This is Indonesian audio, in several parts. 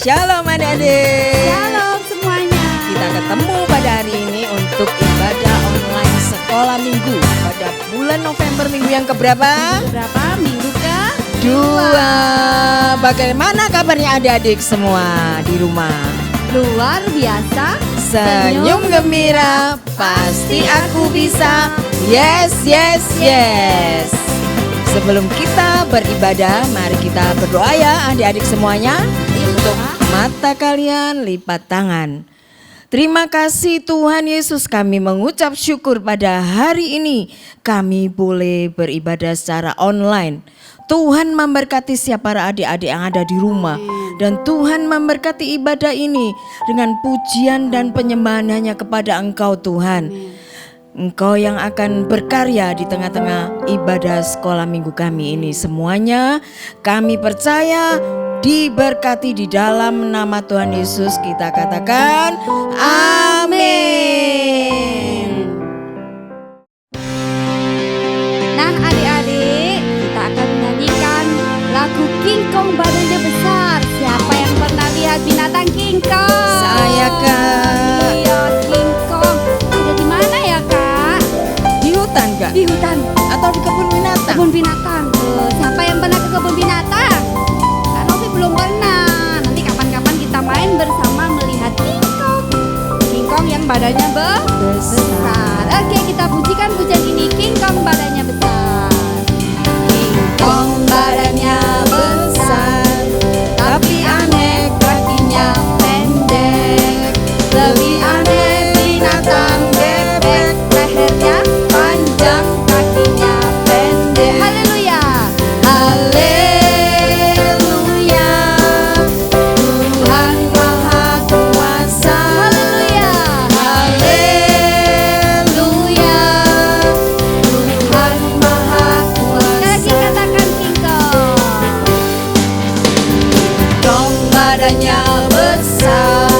Shalom adik-adik. Shalom semuanya. Kita ketemu pada hari ini untuk ibadah online sekolah minggu pada bulan November, minggu yang keberapa? Minggu ke? 2. Bagaimana kabarnya adik-adik semua di rumah? Luar biasa. Senyum gembira, pasti aku bisa. Yes, yes, yes. Sebelum kita beribadah, mari kita berdoa ya adik-adik semuanya. Untuk mata kalian lipat tangan. Terima kasih Tuhan Yesus, kami mengucap syukur pada hari ini kami boleh beribadah secara online. Tuhan memberkati siapa para adik-adik yang ada di rumah. Dan Tuhan memberkati ibadah ini dengan pujian dan penyembahan hanya kepada Engkau Tuhan. Engkau yang akan berkarya di tengah-tengah ibadah sekolah minggu kami ini. Semuanya kami percaya diberkati di dalam nama Tuhan Yesus. Kita katakan amin. Nah adik-adik, kita akan menyanyikan lagu King Kong badannya besar. Siapa yang pernah lihat binatang King Kong? Saya Kak. Iya, King Kong. Ada di mana ya Kak? Di hutan Kak? Di hutan Atau di kebun binatang? Kebun binatang. Siapa yang pernah ke kebun binatang? Kak Novi belum pernah. Nanti kapan-kapan kita main bersama melihat King Kong. King Kong yang badannya besar. Oke, kita pujikan pujian ini. King Kong badannya besar. King Kong badannya besar, tapi aneh kakinya pendek. Lebih aneh binatang bebek, lehernya panjang, kakinya pendek. Haleluya, haleluya, Tuhan Maha Kuasa. Haleluya, haleluya, Tuhan Maha Kuasa. Lagi katakan King Kong. Kong badannya besar,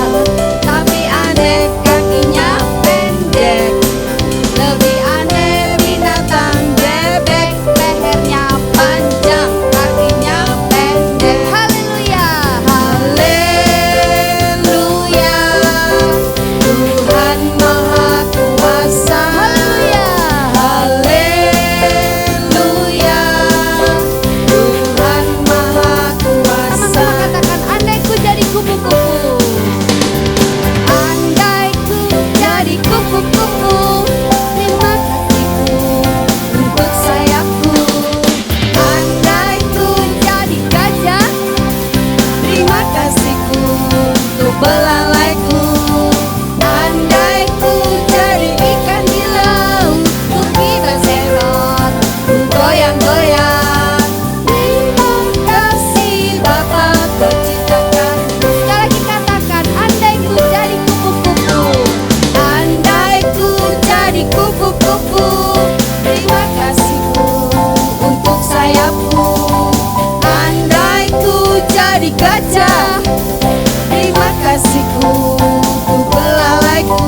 tapi aneh kakinya pendek. Lebih aneh binatang bebek, lehernya panjang, kakinya pendek. Haleluya, haleluya, Tuhan Maha Kuasa. Haleluya, haleluya, Tuhan Maha Kuasa. Sama-sama katakan, andaiku jadi kupu-kupu. Andaiku jadi kupu-kupu, terima kasihku untuk sayapku. Andaiku jadi gajah, terima kasihku untuk belalaiku. Andaiku jadi ikan di laut, ku bebas ekor, ku goyang-goyang. Terima kasih Bapa penciptakan. Sekali lagi katakan, andaiku jadi kupu-kupu. Andaiku jadi kupu-kupu, terima kasihku untuk sayapku. Andaiku jadi gajah, terima kasihku untuk belalaiku.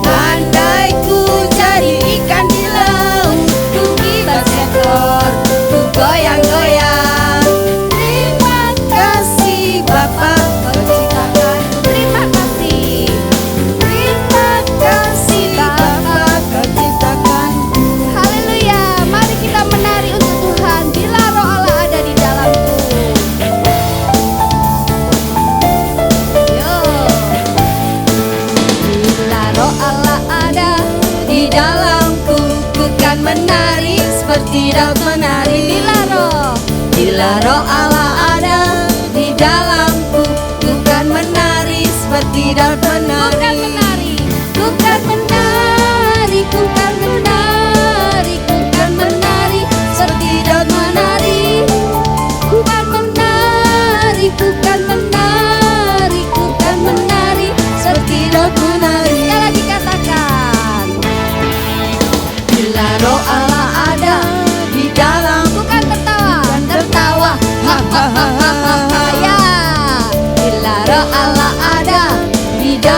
Andaiku jadi ikan di laut, ku bebas ekor, ku goyang-goyang. Terima kasih Bapa penciptakan. Terima kasih. Terima kasih Bapa penciptakan. Haleluya. Mari kita menari untuk Tuhan. Bila roh Allah ada di dalamku. Yo. Bila roh Allah ada di dalamku, ku kan menari seperti Daud menari. Bila roh Allah ada di dalamku, ku kan menari seperti Daud menari. Ku kan menari, ku kan menari, ku kan menari seperti Daud menari. Ku kan menari, ku kan menari, ku kan menari seperti Daud menari. Sekali lagi katakan. Bila roh Allah ada di dalam, bukan tertawa, ha ha ha ha ha ha ya. Bila roh Allah ada di dalam.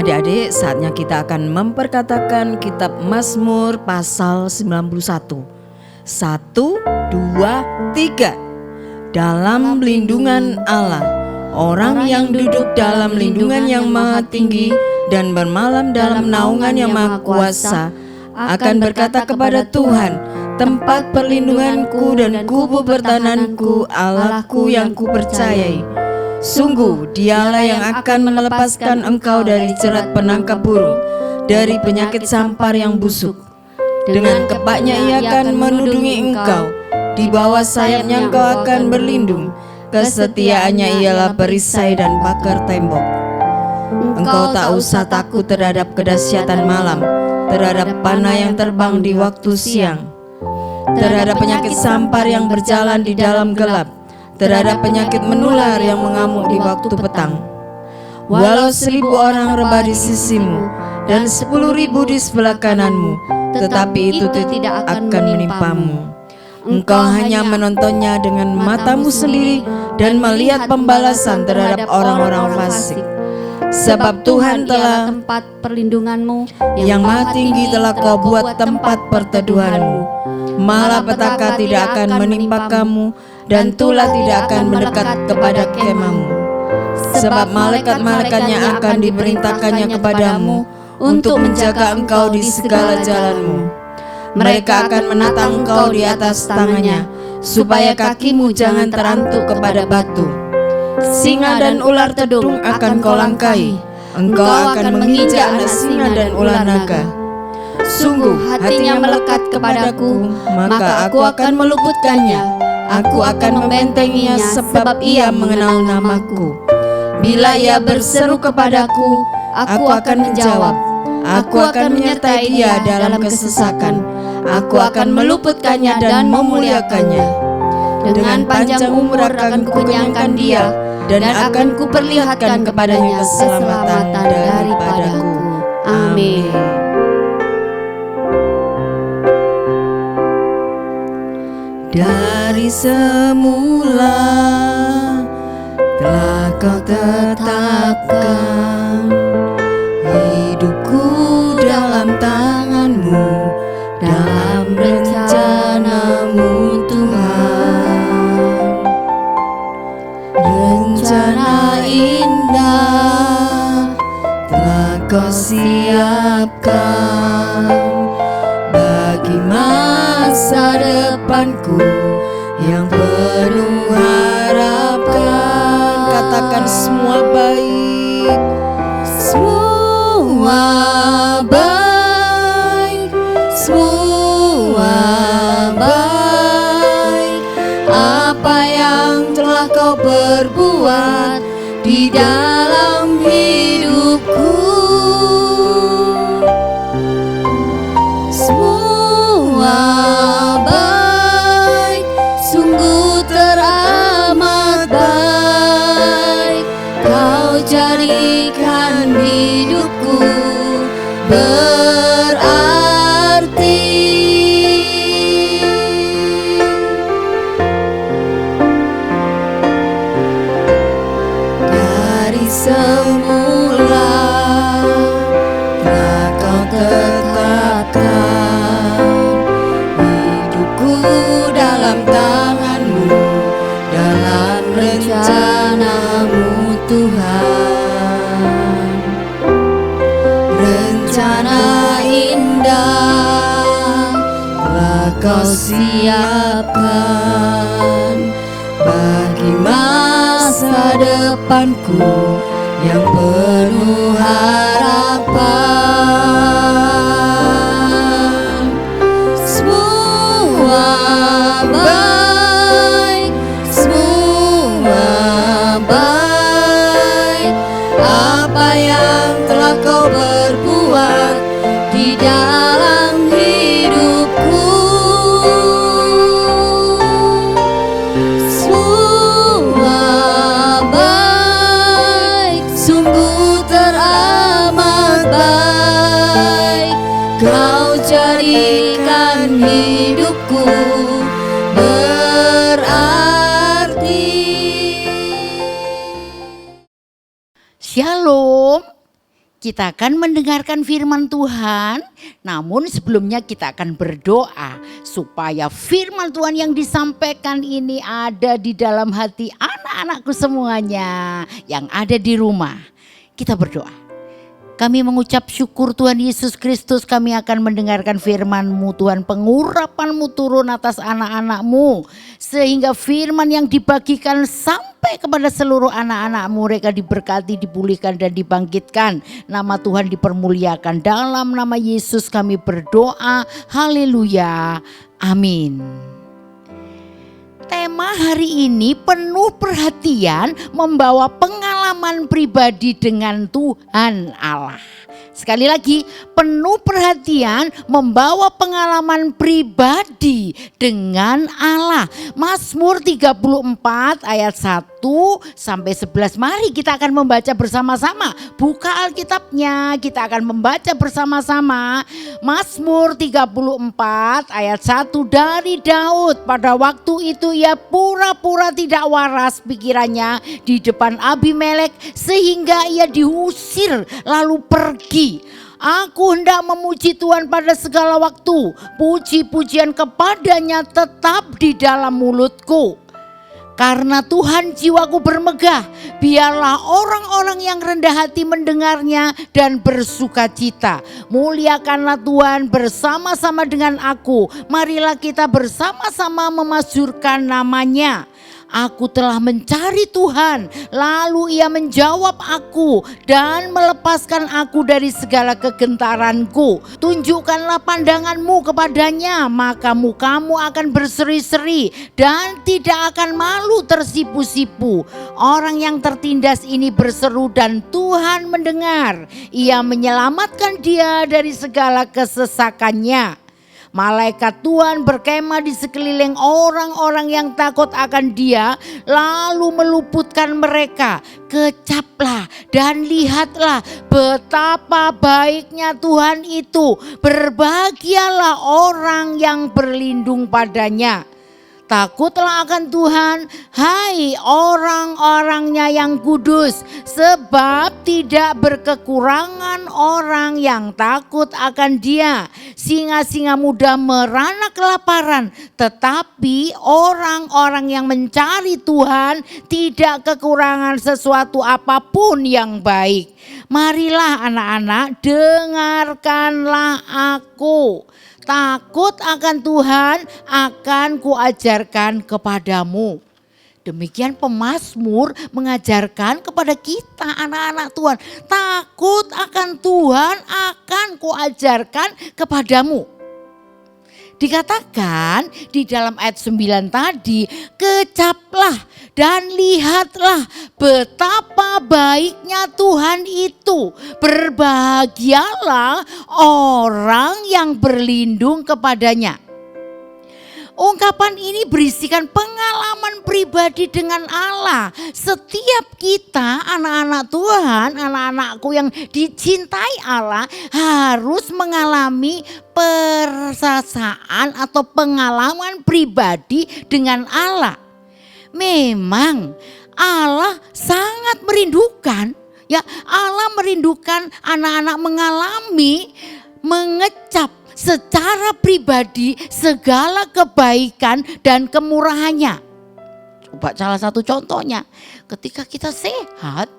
Adik-adik, saatnya kita akan memperkatakan kitab Mazmur pasal 91. 1, 2, 3. Dalam lindungan Allah, orang yang duduk dalam lindungan yang maha tinggi dan bermalam dalam naungan yang maha kuasa akan berkata kepada Tuhan, tempat perlindunganku dan kubu pertahananku, Allahku yang kupercayai. Sungguh dialah yang akan melepaskan engkau dari jerat penangkap burung, dari penyakit sampar yang busuk. Dengan kepaknya ia akan menudungi engkau, di bawah sayapnya engkau akan berlindung. Kesetiaannya ialah perisai dan pagar tembok. Engkau tak usah takut terhadap kedahsyatan malam, terhadap panah yang terbang di waktu siang, terhadap penyakit sampar yang berjalan di dalam gelap, terhadap penyakit menular yang mengamuk di waktu petang. Walau 1000 orang rebah di sisimu dan 10.000 di sebelah kananmu, tetapi itu tidak akan menimpamu. Engkau hanya menontonnya dengan matamu sendiri dan melihat pembalasan terhadap orang-orang fasik. Sebab Tuhan telah tempat perlindunganmu, yang maha tinggi telah kau buat tempat perteduhanmu. Malapetaka tidak akan menimpa kamu, dan tulah tidak akan mendekat kepada kemahmu. Sebab malaikat-malaikatnya akan diperintahkannya kepadamu untuk menjaga engkau di segala jalanmu. Mereka akan menatang engkau di atas tangannya, supaya kakimu jangan terantuk kepada batu. Singa dan ular tedung akan kau langkahi, engkau akan menginjak anak singa dan ular naga. Sungguh hatinya melekat kepadaku, maka aku akan meluputkannya. Aku akan membentenginya sebab ia mengenal namaku. Bila ia berseru kepadaku, aku akan menjawab. Aku akan menyertai dia dalam kesesakan. Aku akan meluputkannya dan memuliakannya. Dengan panjang umur akan kukenyangkan dia, dan akan kuperlihatkan kepadanya keselamatan daripadaku. Amin. Dari semula telah kau tetapkan hidupku dalam tanganmu, dalam rencanamu Tuhan. Rencana indah telah kau siapkan bagi masa depanku yang penuh harapan. Katakan semua baik, semua baik, semua baik. Apa yang telah kau perbuat di dalam hidupku, semua baik, sungguh teramat baik. Kau jadikan hidupku berarti. Dari semula telah kau tetapkan hidupku dalam tanganmu, dalam rencanamu Tuhan. Rencana indah telah kau siapkan bagi masa depanku yang penuh harapan. Semua baik, semua baik. Apa yang telah kau berbuat di dalam hidupku, semua baik, sungguh teramat baik. Kau jadikan hidupku berarti. Shalom, Kita akan mendengarkan firman Tuhan, namun sebelumnya kita akan berdoa supaya firman Tuhan yang disampaikan ini ada di dalam hati anak-anakku semuanya yang ada di rumah. Kita berdoa. Kami mengucap syukur Tuhan Yesus Kristus, kami akan mendengarkan firman-Mu Tuhan, pengurapan-Mu turun atas anak-anak-Mu. Sehingga firman yang dibagikan sampai kepada seluruh anak-anak-Mu, mereka diberkati, dipulihkan dan dibangkitkan. Nama Tuhan dipermuliakan. Dalam nama Yesus kami berdoa, haleluya, amin. Tema hari ini penuh perhatian, membawa pengalaman pribadi dengan Tuhan Allah. Sekali lagi, penuh perhatian, membawa pengalaman pribadi dengan Allah. Mazmur 34 ayat 1 sampai 11. Mari kita akan membaca bersama-sama. Buka Alkitabnya, kita akan membaca bersama-sama. Mazmur 34 ayat 1 dari Daud. Pada waktu itu ia pura-pura tidak waras pikirannya di depan Abimelek, sehingga ia diusir lalu pergi. Aku hendak memuji Tuhan pada segala waktu, puji-pujian kepadanya tetap di dalam mulutku. Karena Tuhan jiwaku bermegah, biarlah orang-orang yang rendah hati mendengarnya dan bersuka cita. Muliakanlah Tuhan bersama-sama dengan aku, marilah kita bersama-sama memasyurkan namanya. Aku telah mencari Tuhan, lalu ia menjawab aku dan melepaskan aku dari segala kegentaranku. Tunjukkanlah pandanganmu kepadanya, maka mukamu akan berseri-seri dan tidak akan malu tersipu-sipu. Orang yang tertindas ini berseru dan Tuhan mendengar. Ia menyelamatkan dia dari segala kesesakannya. Malaikat Tuhan berkemah di sekeliling orang-orang yang takut akan Dia, lalu meluputkan mereka. Kecaplah dan lihatlah betapa baiknya Tuhan itu. Berbahagialah orang yang berlindung padanya. Takutlah akan Tuhan, hai orang-orangnya yang kudus, sebab tidak berkekurangan orang yang takut akan Dia. Singa-singa muda merana kelaparan, tetapi orang-orang yang mencari Tuhan tidak kekurangan sesuatu apapun yang baik. Marilah anak-anak, dengarkanlah aku. Takut akan Tuhan akan kuajarkan kepadamu. Demikian pemazmur mengajarkan kepada kita anak-anak Tuhan. Takut akan Tuhan akan kuajarkan kepadamu. Dikatakan di dalam ayat 9 tadi, kecaplah dan lihatlah betapa baiknya Tuhan itu. Berbahagialah orang yang berlindung kepadanya. Ungkapan ini berisikan pengalaman pribadi dengan Allah. Setiap kita anak-anak Tuhan, anak-anakku yang dicintai Allah harus mengalami persasaan atau pengalaman pribadi dengan Allah. Memang Allah sangat merindukan, ya Allah merindukan anak-anak mengalami, mengecap secara pribadi segala kebaikan dan kemurahannya. Coba salah satu contohnya, ketika kita sehat,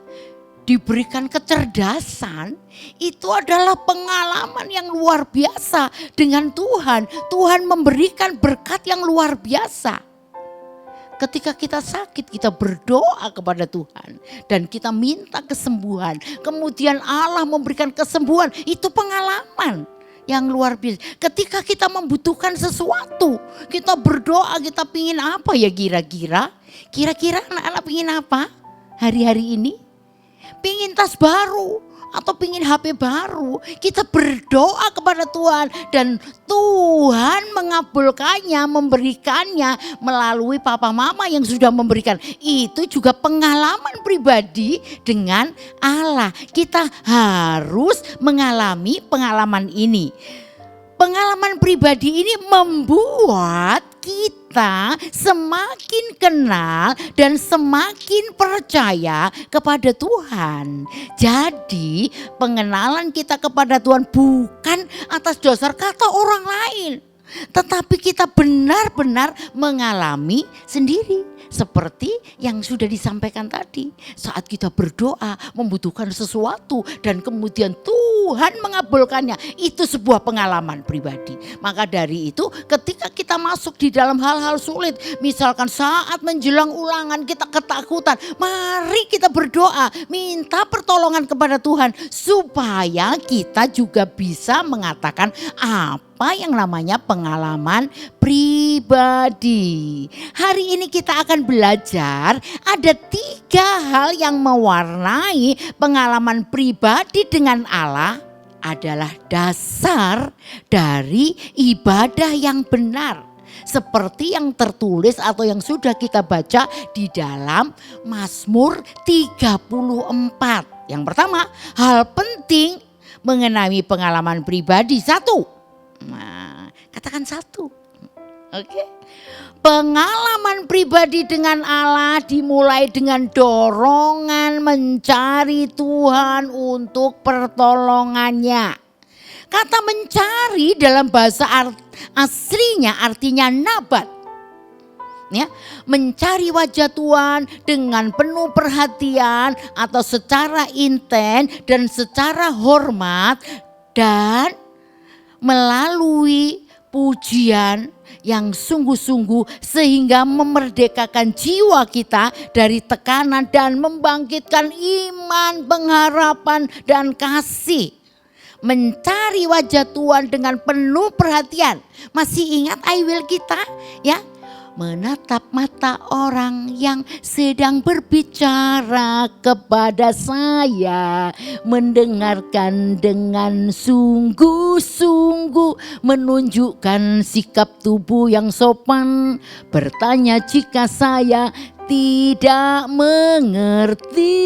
diberikan kecerdasan, itu adalah pengalaman yang luar biasa dengan Tuhan. Tuhan memberikan berkat yang luar biasa. Ketika kita sakit, kita berdoa kepada Tuhan dan kita minta kesembuhan. Kemudian Allah memberikan kesembuhan, itu pengalaman yang luar biasa. Ketika kita membutuhkan sesuatu, kita berdoa, kita pingin apa ya kira-kira? Kira-kira anak-anak pingin apa hari-hari ini? Pingin tas baru atau pingin HP baru? Kita berdoa kepada Tuhan dan Tuhan mengabulkannya, memberikannya melalui papa mama yang sudah memberikan. Itu juga pengalaman pribadi dengan Allah. Kita harus mengalami pengalaman ini. Pengalaman pribadi ini membuat kita semakin kenal dan semakin percaya kepada Tuhan. Jadi pengenalan kita kepada Tuhan bukan atas dasar kata orang lain, tetapi kita benar-benar mengalami sendiri. Seperti yang sudah disampaikan tadi, saat kita berdoa membutuhkan sesuatu dan kemudian Tuhan mengabulkannya, itu sebuah pengalaman pribadi. Maka dari itu ketika kita masuk di dalam hal-hal sulit, misalkan saat menjelang ulangan kita ketakutan, mari kita berdoa minta pertolongan kepada Tuhan supaya kita juga bisa mengatakan apa yang namanya pengalaman pribadi. Hari ini kita akan belajar ada 3 hal yang mewarnai pengalaman pribadi dengan Allah adalah dasar dari ibadah yang benar. Seperti yang tertulis atau yang sudah kita baca di dalam Mazmur 34. Yang pertama, hal penting mengenai pengalaman pribadi. 1. Nah, katakan 1. Oke. Pengalaman pribadi dengan Allah dimulai dengan dorongan mencari Tuhan untuk pertolongannya. Kata mencari dalam bahasa aslinya artinya nabat. Ya, mencari wajah Tuhan dengan penuh perhatian atau secara intens dan secara hormat dan melalui pujian yang sungguh-sungguh sehingga memerdekakan jiwa kita dari tekanan dan membangkitkan iman, pengharapan dan kasih. Mencari wajah Tuhan dengan penuh perhatian. Masih ingat I will kita ya? Menatap mata orang yang sedang berbicara kepada saya, mendengarkan dengan sungguh-sungguh, menunjukkan sikap tubuh yang sopan, bertanya jika saya tidak mengerti,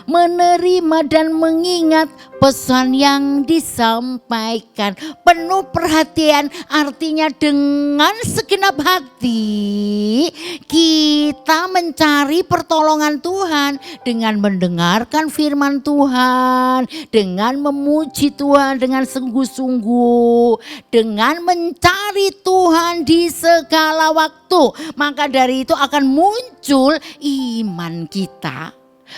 menerima dan mengingat pesan yang disampaikan. Penuh perhatian artinya dengan segenap hati kita mencari pertolongan Tuhan dengan mendengarkan firman Tuhan, dengan memuji Tuhan dengan sungguh-sungguh, dengan mencari Tuhan di segala waktu. Maka dari itu akan muncul iman kita,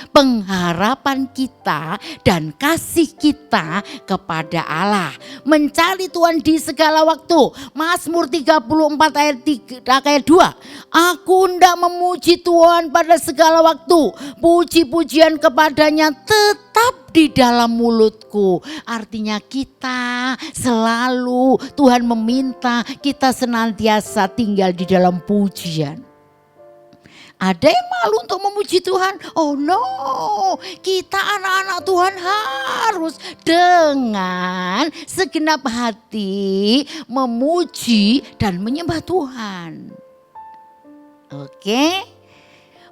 pengharapan kita dan kasih kita kepada Allah. Mencari Tuhan di segala waktu. Mazmur 34 ayat 2. Aku hendak memuji Tuhan pada segala waktu. Puji-pujian kepadanya tetap di dalam mulutku. Artinya kita selalu Tuhan meminta kita senantiasa tinggal di dalam pujian. Ada yang malu untuk memuji Tuhan? Oh no, kita anak-anak Tuhan harus dengan segenap hati memuji dan menyembah Tuhan. Oke,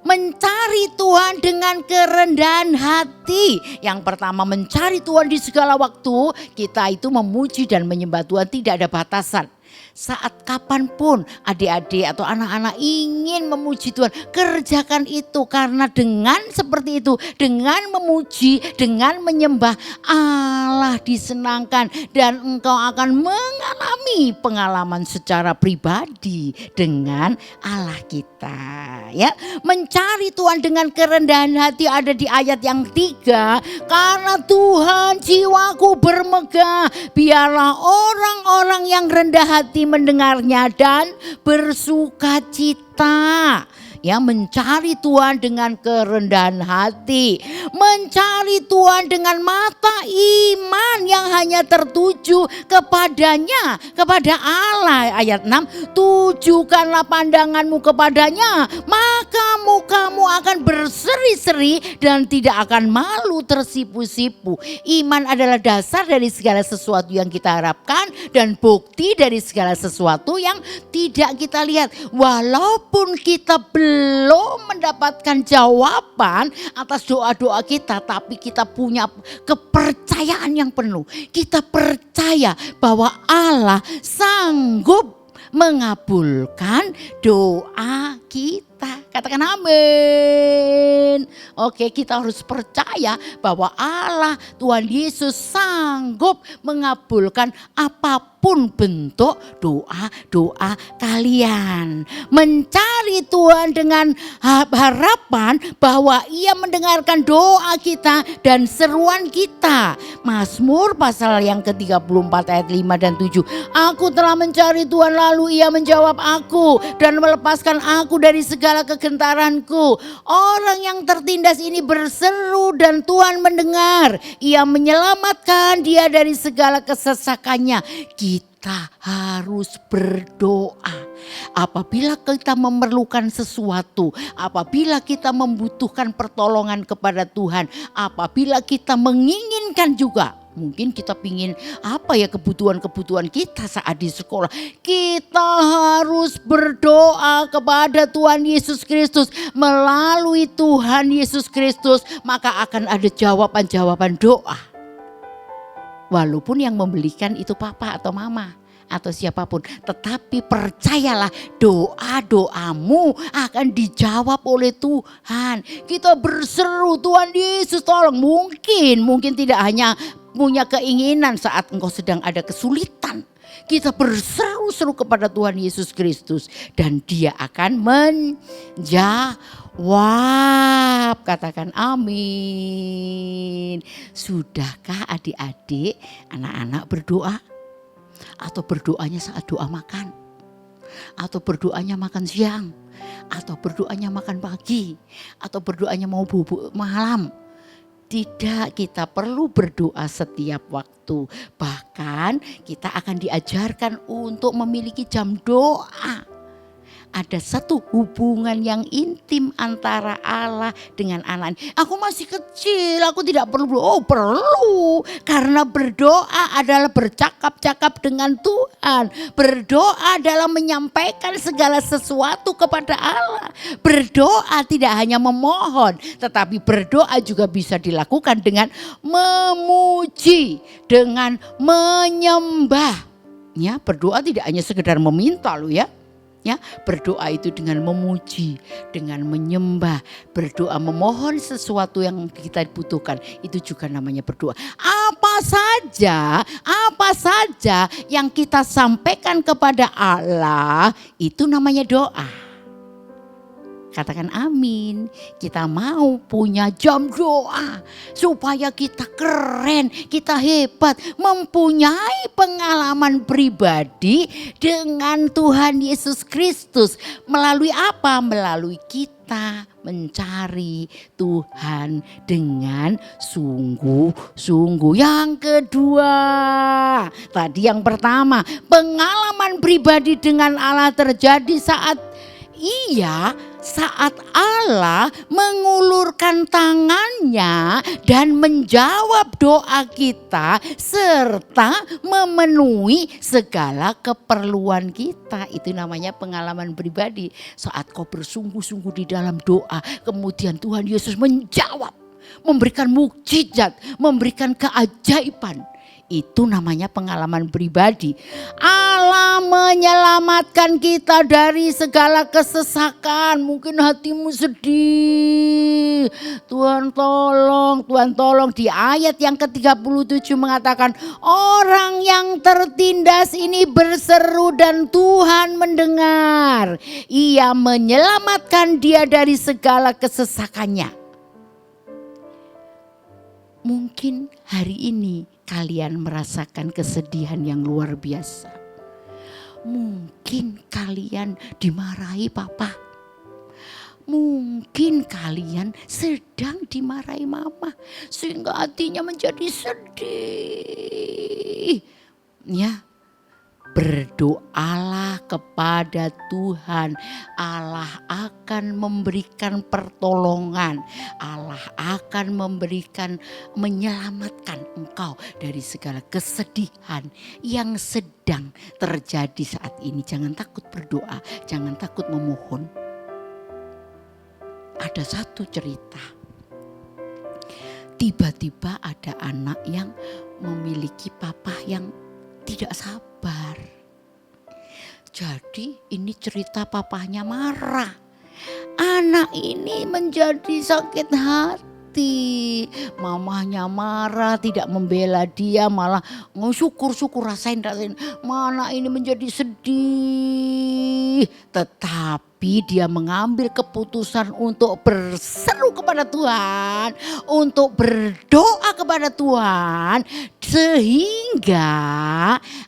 mencari Tuhan dengan kerendahan hati. Yang pertama, mencari Tuhan di segala waktu. Kita itu memuji dan menyembah Tuhan tidak ada batasan. Saat kapanpun adik-adik atau anak-anak ingin memuji Tuhan, kerjakan itu. Karena dengan seperti itu, dengan memuji, dengan menyembah, Allah disenangkan dan engkau akan mengalami pengalaman secara pribadi dengan Allah kita. Ya, mencari Tuhan dengan kerendahan hati ada di ayat yang 3. Karena Tuhan jiwaku bermegah, biarlah orang-orang yang rendah hati mendengarnya dan bersuka cita. Ya, mencari Tuhan dengan kerendahan hati, mencari Tuhan dengan mata iman yang hanya tertuju kepadanya, kepada Allah. Ayat 6, tujukanlah pandanganmu kepadanya, maka mukamu akan berseri-seri dan tidak akan malu tersipu-sipu. Iman adalah dasar dari segala sesuatu yang kita harapkan dan bukti dari segala sesuatu yang tidak kita lihat. Walaupun kita belum mendapatkan jawaban atas doa-doa kita, tapi kita punya kepercayaan yang penuh. Kita percaya bahwa Allah sanggup mengabulkan doa kita. Katakan amin. Oke, kita harus percaya bahwa Allah Tuhan Yesus sanggup mengabulkan apapun bentuk doa-doa kalian. Mencari Tuhan dengan harapan bahwa Ia mendengarkan doa kita dan seruan kita. Mazmur pasal yang ke-34 ayat 5 dan 7. Aku telah mencari Tuhan, lalu Ia menjawab aku dan melepaskan aku dari segala kegentaranku. Orang yang tertindas ini berseru dan Tuhan mendengar. Ia menyelamatkan dia dari segala kesesakannya. Kita harus berdoa. Apabila kita memerlukan sesuatu, apabila kita membutuhkan pertolongan kepada Tuhan, apabila kita menginginkan juga, mungkin kita pingin apa ya kebutuhan-kebutuhan kita saat di sekolah. Kita harus berdoa kepada Tuhan Yesus Kristus. Melalui Tuhan Yesus Kristus maka akan ada jawaban-jawaban doa. Walaupun yang membelikan itu papa atau mama atau siapapun. Tetapi percayalah doa-doamu akan dijawab oleh Tuhan. Kita berseru Tuhan Yesus tolong. Mungkin tidak hanya punya keinginan saat engkau sedang ada kesulitan. Kita berseru-seru kepada Tuhan Yesus Kristus dan Dia akan menjawab. Katakan amin. Sudahkah adik-adik, anak-anak berdoa? Atau berdoanya saat doa makan? Atau berdoanya makan siang? Atau berdoanya makan pagi? Atau berdoanya mau bubuk malam? Tidak, kita perlu berdoa setiap waktu. Bahkan kita akan diajarkan untuk memiliki jam doa. Ada satu hubungan yang intim antara Allah dengan anak. Aku masih kecil, aku tidak perlu. Oh perlu, karena berdoa adalah bercakap-cakap dengan Tuhan. Berdoa adalah menyampaikan segala sesuatu kepada Allah. Berdoa tidak hanya memohon, tetapi berdoa juga bisa dilakukan dengan memuji, dengan menyembah. Ya, berdoa tidak hanya sekedar meminta loh ya. Ya, berdoa itu dengan memuji, dengan menyembah, berdoa memohon sesuatu yang kita butuhkan, itu juga namanya berdoa. Apa saja yang kita sampaikan kepada Allah itu namanya doa. Katakan amin. Kita mau punya jam doa supaya kita keren, kita hebat, mempunyai pengalaman pribadi dengan Tuhan Yesus Kristus. Melalui apa? Melalui kita mencari Tuhan dengan sungguh-sungguh. Yang kedua, tadi yang pertama, pengalaman pribadi dengan Allah terjadi saat Allah mengulurkan tangannya dan menjawab doa kita serta memenuhi segala keperluan kita. Itu namanya pengalaman pribadi. Saat kau bersungguh-sungguh di dalam doa, kemudian Tuhan Yesus menjawab, memberikan mukjizat, memberikan keajaiban. Itu namanya pengalaman pribadi. Allah menyelamatkan kita dari segala kesesakan. Mungkin hatimu sedih. Tuhan tolong, Tuhan tolong. Di ayat yang ke-37 mengatakan, orang yang tertindas ini berseru dan Tuhan mendengar. Ia menyelamatkan dia dari segala kesesakannya. Mungkin hari ini kalian merasakan kesedihan yang luar biasa. Mungkin kalian dimarahi papa. Mungkin kalian sedang dimarahi mama. Sehingga hatinya menjadi sedih. Ya. Berdoalah kepada Tuhan. Allah akan memberikan pertolongan. Allah akan menyelamatkan engkau dari segala kesedihan yang sedang terjadi saat ini. Jangan takut berdoa, jangan takut memohon. Ada satu cerita. Tiba-tiba ada anak yang memiliki papa yang tidak sabar. Jadi ini cerita papahnya marah. Anak ini menjadi sakit hati. Mamahnya marah, tidak membela dia, malah syukur-syukur rasain. Mana ini menjadi sedih. Tetapi dia mengambil keputusan untuk berseru kepada Tuhan, untuk berdoa kepada Tuhan, sehingga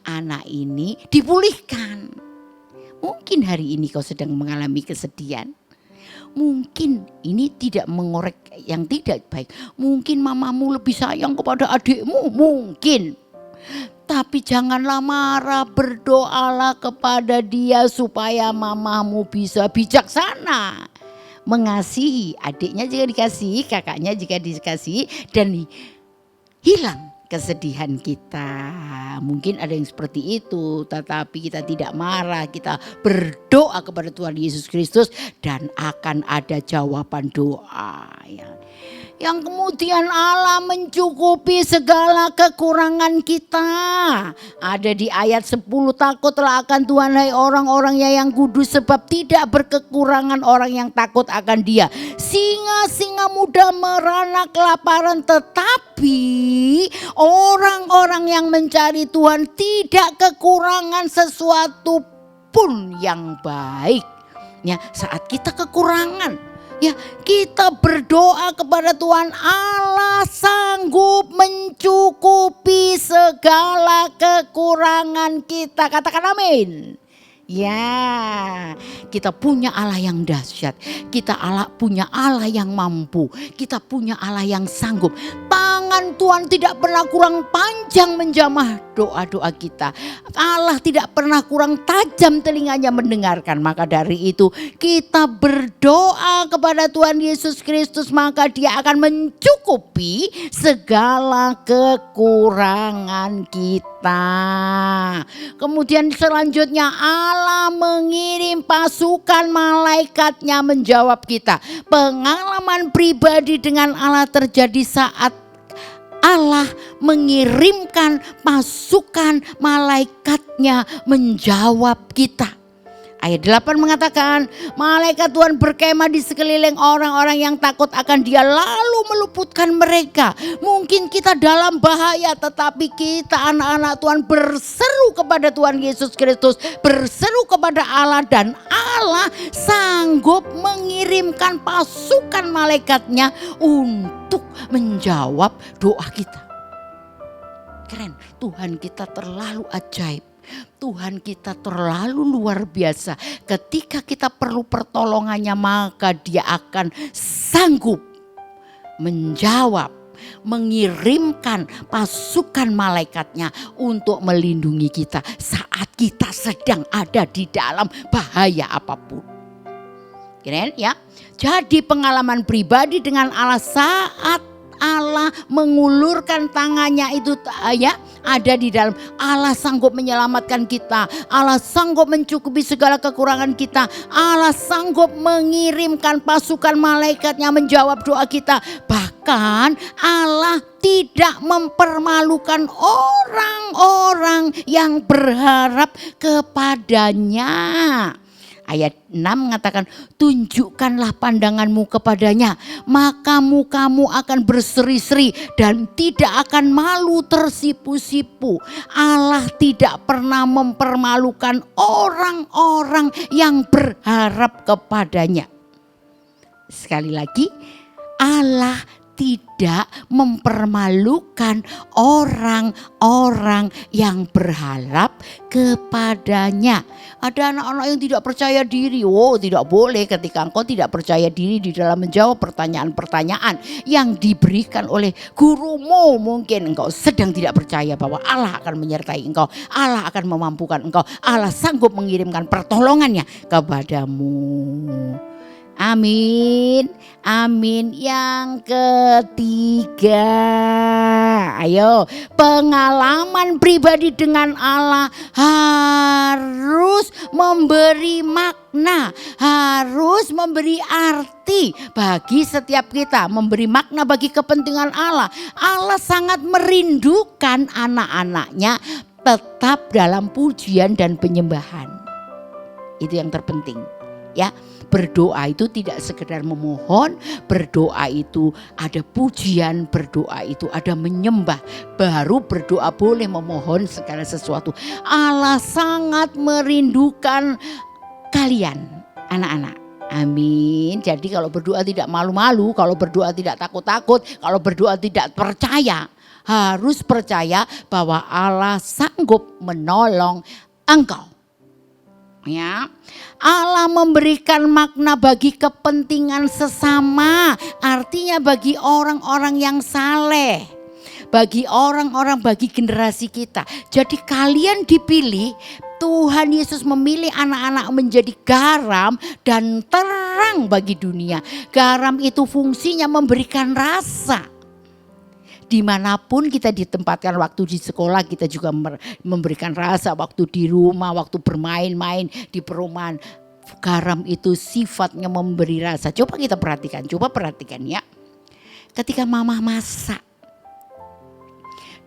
anak ini dipulihkan. Mungkin hari ini kau sedang mengalami kesedihan. Mungkin ini tidak mengorek yang tidak baik. Mungkin mamamu lebih sayang kepada adikmu, mungkin. Tapi janganlah marah, berdoalah kepada dia supaya mamamu bisa bijaksana. Mengasihi adiknya jika dikasihi, kakaknya jika dikasihi, dan hilang kesedihan kita. Mungkin ada yang seperti itu, tetapi kita tidak marah, kita berdoa kepada Tuhan Yesus Kristus dan akan ada jawaban doa. Yang kemudian Allah mencukupi segala kekurangan kita. Ada di ayat 10, takutlah akan Tuhan hai orang-orangnya yang kudus, sebab tidak berkekurangan orang yang takut akan Dia. Singa-singa muda merana kelaparan, tetapi orang-orang yang mencari Tuhan tidak kekurangan sesuatu pun yang baik. Ya, saat kita kekurangan, ya, kita berdoa kepada Tuhan, Allah sanggup mencukupi segala kekurangan kita. Katakan amin. Ya, kita punya Allah yang dahsyat. Kita punya Allah yang mampu. Kita punya Allah yang sanggup. Tangan Tuhan tidak pernah kurang panjang menjamah doa-doa kita. Allah tidak pernah kurang tajam telinganya mendengarkan. Maka dari itu kita berdoa kepada Tuhan Yesus Kristus, maka Dia akan mencukupi segala kekurangan kita. Kemudian selanjutnya Allah mengirim pasukan malaikatnya menjawab kita. Pengalaman pribadi dengan Allah terjadi saat Allah mengirimkan pasukan malaikatnya menjawab kita. Ayat 8 mengatakan, malaikat Tuhan berkemah di sekeliling orang-orang yang takut akan Dia, lalu meluputkan mereka. Mungkin kita dalam bahaya, tetapi kita anak-anak Tuhan berseru kepada Tuhan Yesus Kristus, berseru kepada Allah, dan Allah sanggup mengirimkan pasukan malaikatnya untuk menjawab doa kita. Keren, Tuhan kita terlalu ajaib. Tuhan kita terlalu luar biasa. Ketika kita perlu pertolongannya, maka Dia akan sanggup menjawab, mengirimkan pasukan malaikatnya untuk melindungi kita saat kita sedang ada di dalam bahaya apapun. Keren ya? Jadi pengalaman pribadi dengan Allah saat Allah mengulurkan tangannya itu ya, ada di dalam. Allah sanggup menyelamatkan kita. Allah sanggup mencukupi segala kekurangan kita. Allah sanggup mengirimkan pasukan malaikatnya menjawab doa kita. Bahkan Allah tidak mempermalukan orang-orang yang berharap kepadanya. Ayat 6 mengatakan, tunjukkanlah pandanganmu kepadanya, maka mukamu akan berseri-seri dan tidak akan malu tersipu-sipu. Allah tidak pernah mempermalukan orang-orang yang berharap kepadanya. Sekali lagi, Allah tidak mempermalukan orang-orang yang berharap kepadanya. Ada anak-anak yang tidak percaya diri. Oh, tidak boleh ketika engkau tidak percaya diri di dalam menjawab pertanyaan-pertanyaan yang diberikan oleh gurumu. Mungkin engkau sedang tidak percaya bahwa Allah akan menyertai engkau. Allah akan memampukan engkau. Allah sanggup mengirimkan pertolongannya kepadamu. Amin, amin. Yang ketiga, ayo, pengalaman pribadi dengan Allah harus memberi makna, harus memberi arti bagi setiap kita, memberi makna bagi kepentingan Allah. Allah sangat merindukan anak-anaknya tetap dalam pujian dan penyembahan. Itu yang terpenting. Ya, berdoa itu tidak sekedar memohon, berdoa itu ada pujian, berdoa itu ada menyembah. Baru berdoa boleh memohon segala sesuatu. Allah sangat merindukan kalian, anak-anak. Amin. Jadi kalau berdoa tidak malu-malu, kalau berdoa tidak takut-takut, kalau berdoa tidak percaya, harus percaya bahwa Allah sanggup menolong engkau. Ya, Allah memberikan makna bagi kepentingan sesama, artinya bagi orang-orang yang saleh, bagi orang-orang, bagi generasi kita. Jadi kalian dipilih, Tuhan Yesus memilih anak-anak menjadi garam dan terang bagi dunia. Garam itu fungsinya memberikan rasa. Dimanapun kita ditempatkan, waktu di sekolah kita juga memberikan rasa, waktu di rumah, waktu bermain-main di perumahan. Garam itu sifatnya memberi rasa. Coba kita perhatikan, ya. Ketika mama masak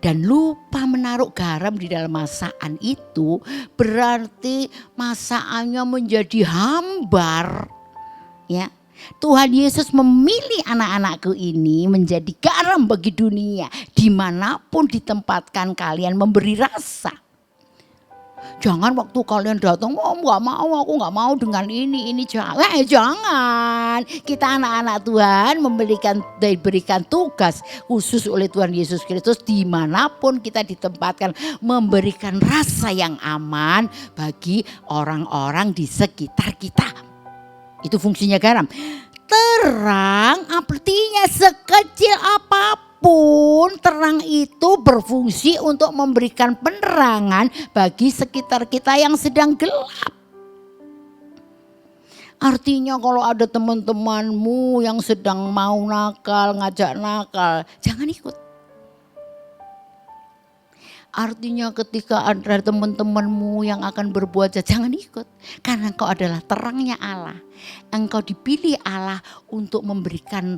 dan lupa menaruh garam di dalam masakan itu, berarti masakannya menjadi hambar. Ya. Tuhan Yesus memilih anak-anakku ini menjadi garam bagi dunia. Dimanapun ditempatkan kalian memberi rasa. Jangan waktu kalian datang, aku gak mau dengan ini. Jangan. Kita anak-anak Tuhan diberikan tugas khusus oleh Tuhan Yesus Kristus. Dimanapun kita ditempatkan, memberikan rasa yang aman bagi orang-orang di sekitar kita. Itu fungsinya garam. Terang artinya sekecil apapun, terang itu berfungsi untuk memberikan penerangan bagi sekitar kita yang sedang gelap. Artinya kalau ada teman-temanmu yang sedang mau nakal, ngajak nakal, jangan ikut. Artinya ketika ada teman-temanmu yang akan berbuat jahat, jangan ikut. Karena engkau adalah terangnya Allah. Engkau dipilih Allah untuk memberikan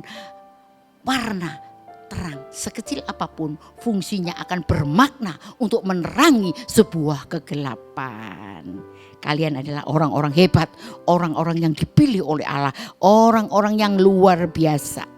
warna terang. Sekecil apapun fungsinya akan bermakna untuk menerangi sebuah kegelapan. Kalian adalah orang-orang hebat, orang-orang yang dipilih oleh Allah, orang-orang yang luar biasa.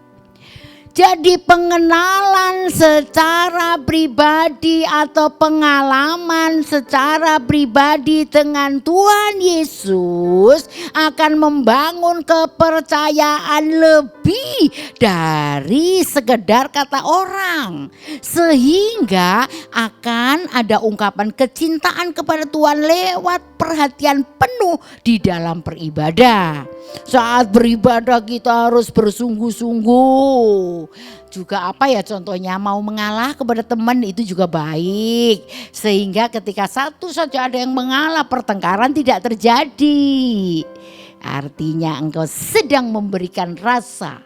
Jadi pengenalan secara pribadi atau pengalaman secara pribadi dengan Tuhan Yesus akan membangun kepercayaan lebih dari sekedar kata orang. Sehingga akan ada ungkapan kecintaan kepada Tuhan lewat perhatian penuh di dalam beribadah. Saat beribadah kita harus bersungguh-sungguh. Juga contohnya mau mengalah kepada teman itu juga baik. Sehingga ketika satu saja ada yang mengalah, pertengkaran tidak terjadi. Artinya engkau sedang memberikan rasa,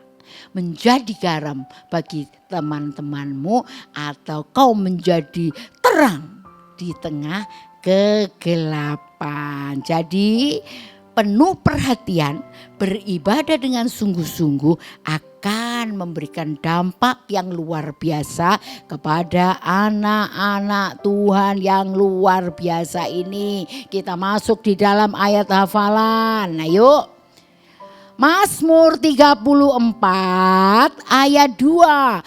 menjadi garam bagi teman-temanmu, atau kau menjadi terang di tengah kegelapan. Jadi penuh perhatian, beribadah dengan sungguh-sungguh akan memberikan dampak yang luar biasa kepada anak-anak Tuhan yang luar biasa ini. Kita masuk di dalam ayat hafalan. Nah yuk. Mazmur 34 ayat 2.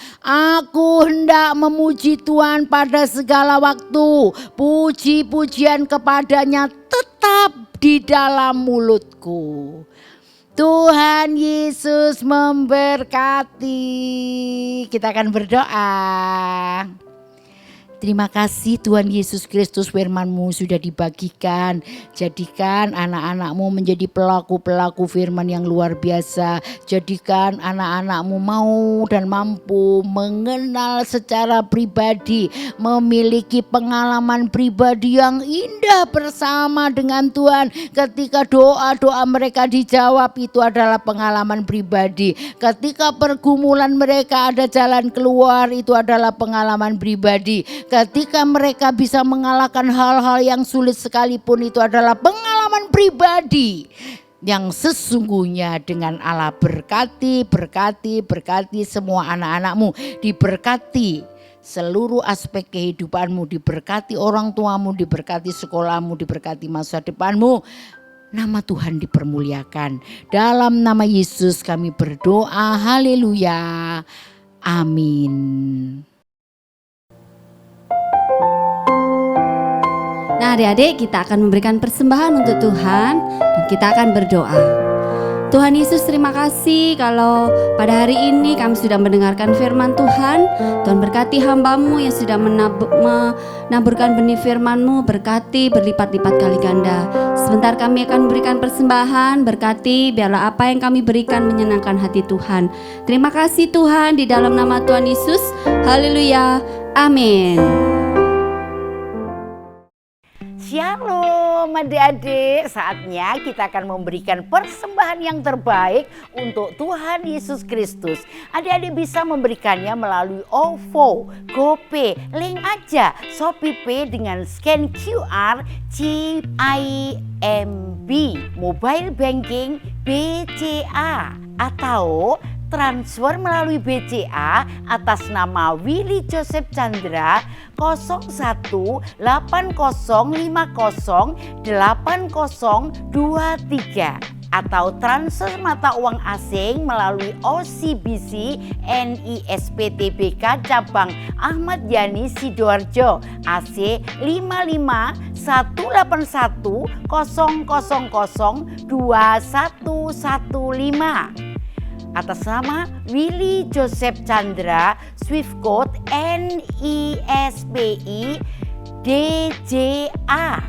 Aku hendak memuji Tuhan pada segala waktu. Puji-pujian kepadanya tetap di dalam mulutku. Tuhan Yesus memberkati. Kita akan berdoa. Terima kasih Tuhan Yesus Kristus, firman-Mu sudah dibagikan. Jadikan anak-anak-Mu menjadi pelaku-pelaku firman yang luar biasa. Jadikan anak-anak-Mu mau dan mampu mengenal secara pribadi, memiliki pengalaman pribadi yang indah bersama dengan Tuhan. Ketika doa-doa mereka dijawab, itu adalah pengalaman pribadi. Ketika pergumulan mereka ada jalan keluar, itu adalah pengalaman pribadi. Ketika mereka bisa mengalahkan hal-hal yang sulit sekalipun, itu adalah pengalaman pribadi yang sesungguhnya dengan Allah. Berkati semua anak-anak-Mu, diberkati seluruh aspek kehidupanmu, diberkati orang tuamu, diberkati sekolahmu, diberkati masa depanmu. nama Tuhan dipermuliakan. Dalam nama Yesus kami berdoa, haleluya, amin. Nah adik-adik, kita akan memberikan persembahan untuk Tuhan dan kita akan berdoa. Tuhan Yesus, terima kasih kalau pada hari ini kami sudah mendengarkan firman Tuhan. Tuhan berkati hamba-Mu yang sudah menaburkan benih firman-Mu, berkati berlipat-lipat kali ganda. Sebentar kami akan memberikan persembahan, berkati biarlah apa yang kami berikan menyenangkan hati Tuhan. Terima kasih Tuhan, di dalam nama Tuhan Yesus, haleluya, amin. Shalom adik-adik, saatnya kita akan memberikan persembahan yang terbaik untuk Tuhan Yesus Kristus. Adik-adik bisa memberikannya melalui OVO, GoPay, link aja ShopeePay dengan scan QR CIMB, Mobile Banking BCA, atau transfer melalui BCA atas nama Willy Joseph Chandra 0180508023, atau transfer mata uang asing melalui OCBC NISP Tbk cabang Ahmad Yani Sidoarjo AC 551810002115 atas nama Willy Joseph Chandra, Swift Code NISPI DJA.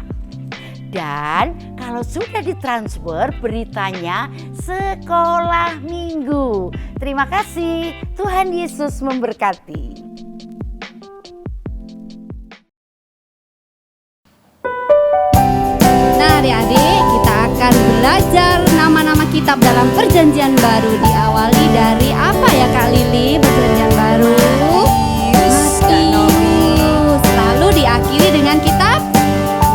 Dan kalau sudah ditransfer, beritanya sekolah minggu. Terima kasih, Tuhan Yesus memberkati. Nah adik-adik, kita akan belajar nama-nama kitab dalam perjanjian baru. Diawali dari apa ya Kak Lili? Perjanjian baru Matius, lalu diakhiri dengan kitab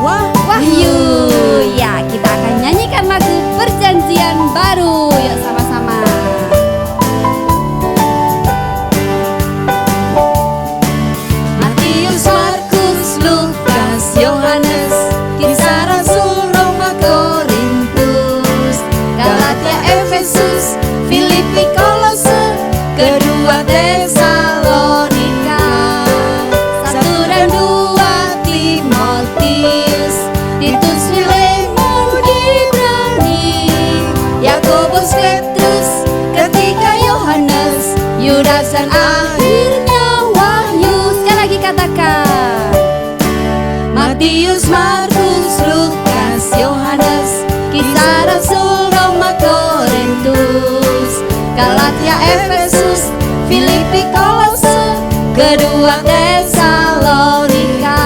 Wahyu. Ya, kita akan nyanyikan lagu perjanjian baru. Yuk sama-sama. Matius, Markus, Lukas, Yohanes, Kisah Rasul, Roma, Korintus, Galatia, Efesus, Filipi, Kolose, kedua Tesalonika, 1 dan 2 Timotius, Titus, Filemon, Ibrani, Yakobus, Petrus, ketiga Yohanes, Yudas dan akhirnya Wahyu. Sekali lagi katakan: Matius, Markus, Lukas, Yohanes, Kisah Rasul, Roma, Korintus, Galatia, Efesus, Filipi, Kolose, kedua Tesalonika,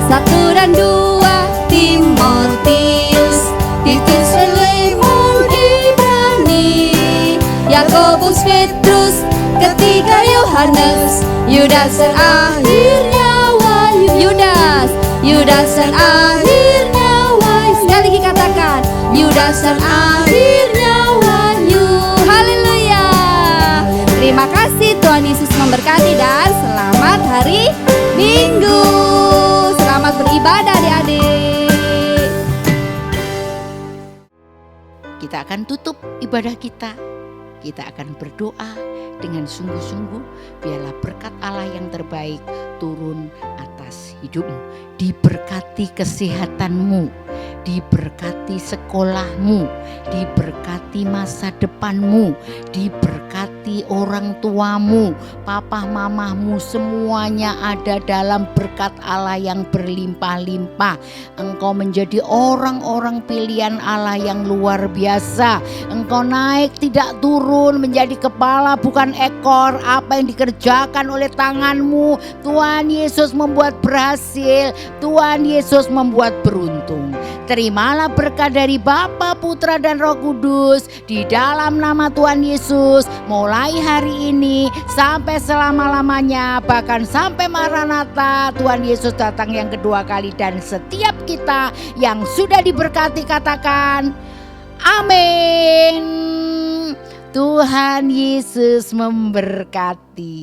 1 dan 2 Timotius, Titus, Filemon, Ibrani, Yakobus, Petrus, ketiga Yohanes, Yudas dan akhirnya Wahyu. Yudas dan akhirnya Wahyu. Sekali lagi katakan: Yudas dan akhirnya Wahyu. Haleluya. Terima kasih, Tuhan Yesus memberkati dan selamat hari Minggu. Selamat beribadah adik-adik. Kita akan tutup ibadah kita. Kita akan berdoa dengan sungguh-sungguh, biarlah berkat Allah yang terbaik turun atas hidupmu. Diberkati kesehatanmu, diberkati sekolahmu, diberkati masa depanmu, diberkati orang tuamu, papa mamahmu, semuanya ada dalam berkat Allah yang berlimpah-limpah. Engkau menjadi orang-orang pilihan Allah yang luar biasa. Engkau naik tidak turun, menjadi kepala bukan ekor. Apa yang dikerjakan oleh tanganmu, Tuhan Yesus membuat berhasil, Tuhan Yesus membuat beruntung. Terimalah berkat dari Bapa, Putra dan Roh Kudus di dalam nama Tuhan Yesus, mulai hari ini sampai selama-lamanya, bahkan sampai Maranatha Tuhan Yesus datang yang kedua kali. Dan setiap kita yang sudah diberkati katakan amin. Tuhan Yesus memberkati.